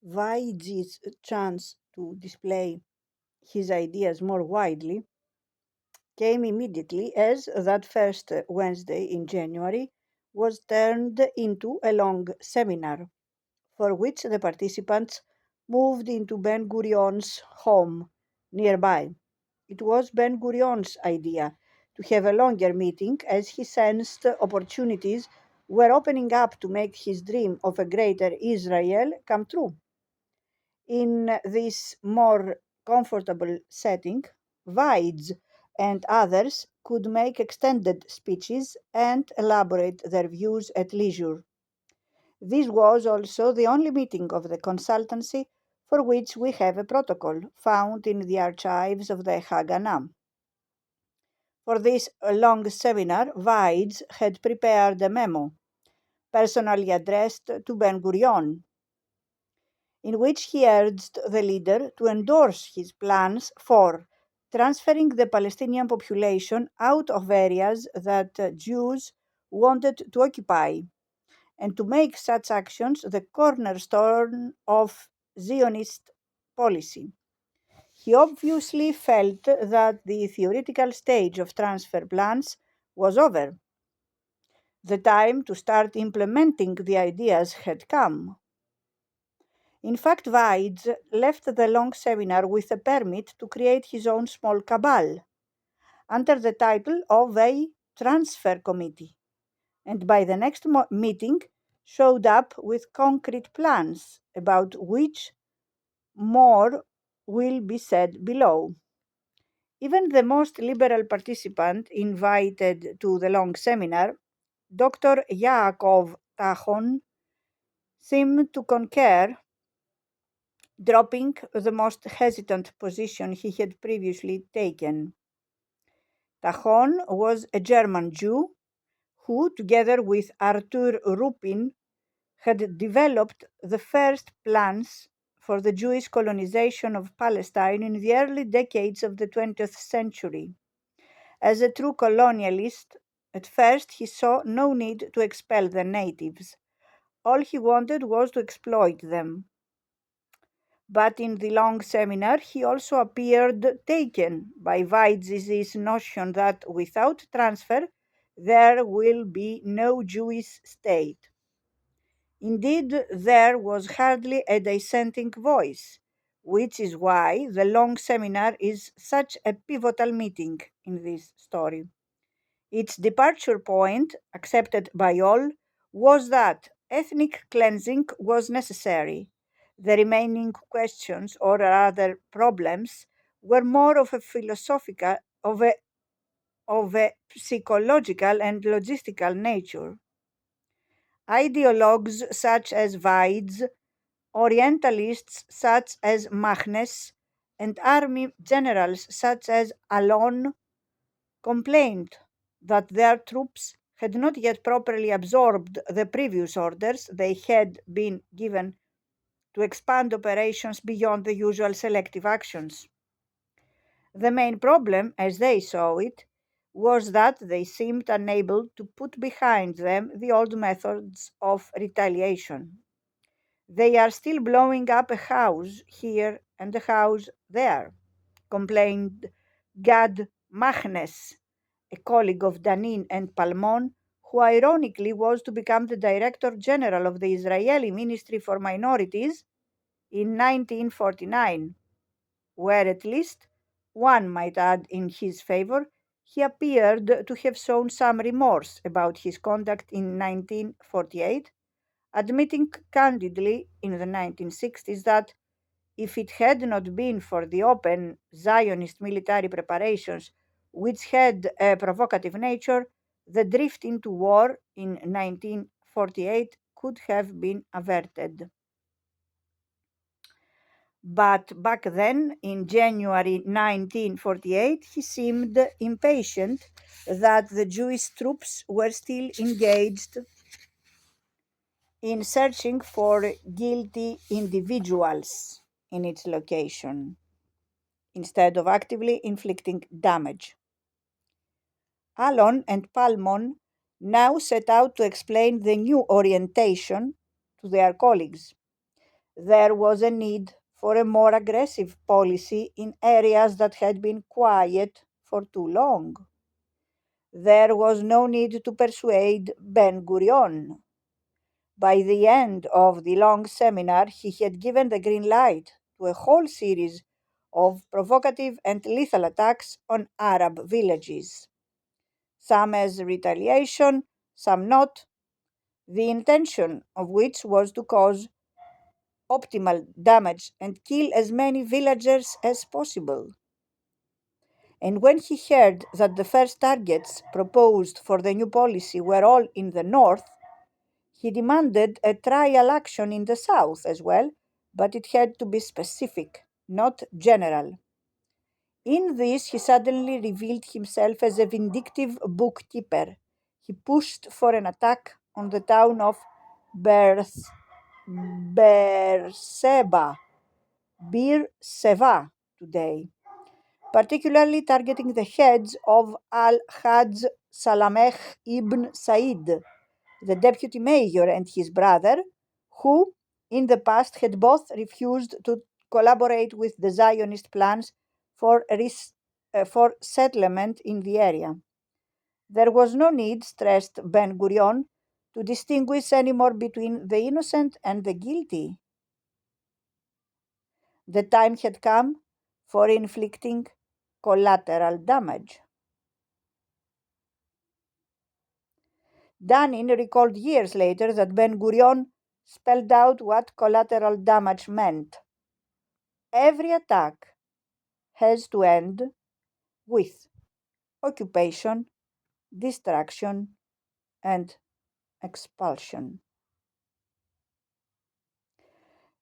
Vaidzi's chance to display his ideas more widely came immediately as that first Wednesday in January was turned into a long seminar for which the participants moved into Ben Gurion's home nearby. It was Ben Gurion's idea to have a longer meeting as he sensed opportunities were opening up to make his dream of a greater Israel come true. In this more comfortable setting, Vides and others could make extended speeches and elaborate their views at leisure. This was also the only meeting of the consultancy for which we have a protocol found in the archives of the Haganah. For this long seminar, Vides had prepared a memo, personally addressed to Ben Gurion, in which he urged the leader to endorse his plans for transferring the Palestinian population out of areas that Jews wanted to occupy, and to make such actions the cornerstone of Zionist policy. He obviously felt that the theoretical stage of transfer plans was over. The time to start implementing the ideas had come. In fact, Weitz left the long seminar with a permit to create his own small cabal under the title of a transfer committee, and by the next meeting showed up with concrete plans about which more will be said below. Even the most liberal participant invited to the long seminar, Dr. Yaakov Tachon, seemed to concur, dropping the most hesitant position he had previously taken. Tachon was a German Jew who, together with Arthur Rupin, had developed the first plans for the Jewish colonization of Palestine in the early decades of the 20th century. As a true colonialist, at first he saw no need to expel the natives. All he wanted was to exploit them. But in the long seminar, he also appeared taken by Weitz's notion that without transfer, there will be no Jewish state. Indeed, there was hardly a dissenting voice, which is why the long seminar is such a pivotal meeting in this story. Its departure point, accepted by all, was that ethnic cleansing was necessary. The remaining questions, or rather problems, were more of a philosophical, of a psychological and logistical nature. Ideologues such as Weitz, Orientalists such as Mahnes, and army generals such as Alon complained that their troops had not yet properly absorbed the previous orders they had been given to expand operations beyond the usual selective actions. The main problem, as they saw it, was that they seemed unable to put behind them the old methods of retaliation. They are still blowing up a house here and a house there, complained Gad Mahnes, a colleague of Danin and Palmon, who ironically was to become the Director General of the Israeli Ministry for Minorities in 1949, where at least one might add in his favor, he appeared to have shown some remorse about his conduct in 1948, admitting candidly in the 1960s that if it had not been for the open Zionist military preparations, which had a provocative nature, the drift into war in 1948 could have been averted. But back then, in January 1948, he seemed impatient that the Jewish troops were still engaged in searching for guilty individuals in its location, instead of actively inflicting damage. Alon and Palmon now set out to explain the new orientation to their colleagues. There was a need for a more aggressive policy in areas that had been quiet for too long. There was no need to persuade Ben Gurion. By the end of the long seminar, he had given the green light to a whole series of provocative and lethal attacks on Arab villages, some as retaliation, some not, the intention of which was to cause optimal damage and kill as many villagers as possible. And when he heard that the first targets proposed for the new policy were all in the north, he demanded a trial action in the south as well, but it had to be specific, not general. In this, he suddenly revealed himself as a vindictive bookkeeper. He pushed for an attack on the town of Berth- Beerseba, Beerseba today, particularly targeting the heads of Al-Hajj Salameh ibn Said, the deputy mayor, and his brother, who in the past had both refused to collaborate with the Zionist plans for, for settlement in the area. There was no need, stressed Ben Gurion, to distinguish any more between the innocent and the guilty. The time had come for inflicting collateral damage. Danin recalled years later that Ben Gurion spelled out what collateral damage meant. Every attack has to end with occupation, destruction, and expulsion.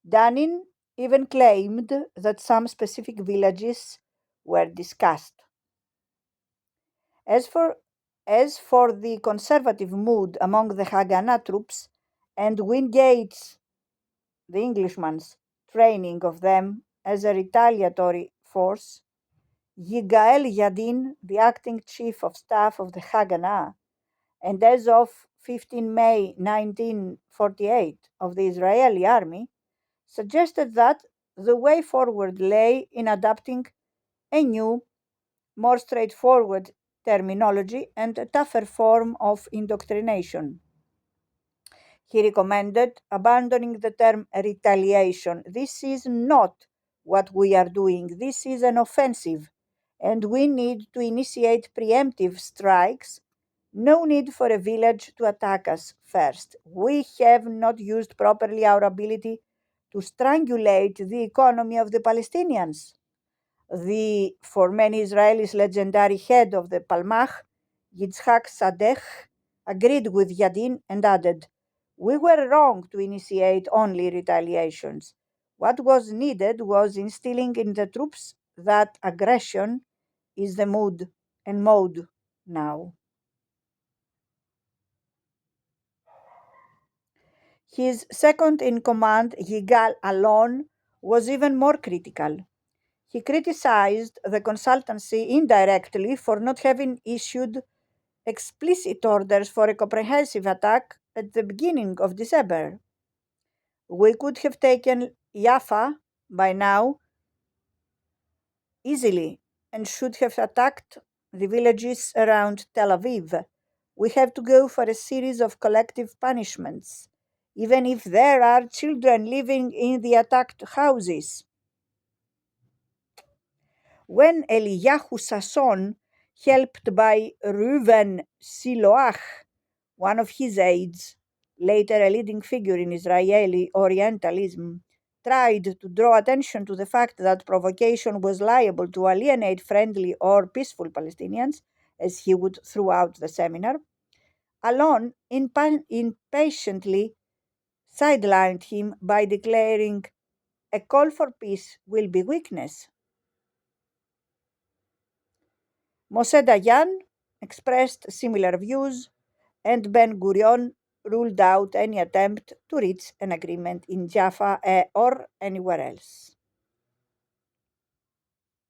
Danin even claimed that some specific villages were discussed. As for, as for the conservative mood among the Haganah troops and Wingate's, the Englishman's, training of them as a retaliatory force, Yigael Yadin, the acting chief of staff of the Haganah, and as of 15 May 1948 of the Israeli army, suggested that the way forward lay in adopting a new, more straightforward terminology and a tougher form of indoctrination. He recommended abandoning the term retaliation. This is not what we are doing. This is an offensive, and we need to initiate preemptive strikes. No need for a village to attack us first. We have not used properly our ability to strangulate the economy of the Palestinians. The, for many Israelis, legendary head of the Palmach, Yitzhak Sadeh, agreed with Yadin and added, "We were wrong to initiate only retaliations. What was needed was instilling in the troops that aggression is the mood and mode now." His second in command, Yigal Alon, was even more critical. He criticized the consultancy indirectly for not having issued explicit orders for a comprehensive attack at the beginning of December. We could have taken Jaffa by now easily and should have attacked the villages around Tel Aviv. We have to go for a series of collective punishments, even if there are children living in the attacked houses. When Eliyahu Sasson, helped by Reuven Siloach, one of his aides, later a leading figure in Israeli Orientalism, tried to draw attention to the fact that provocation was liable to alienate friendly or peaceful Palestinians, as he would throughout the seminar, Alon impatiently sidelined him by declaring, "A call for peace will be weakness." Moshe Dayan expressed similar views, and Ben Gurion ruled out any attempt to reach an agreement in Jaffa or anywhere else.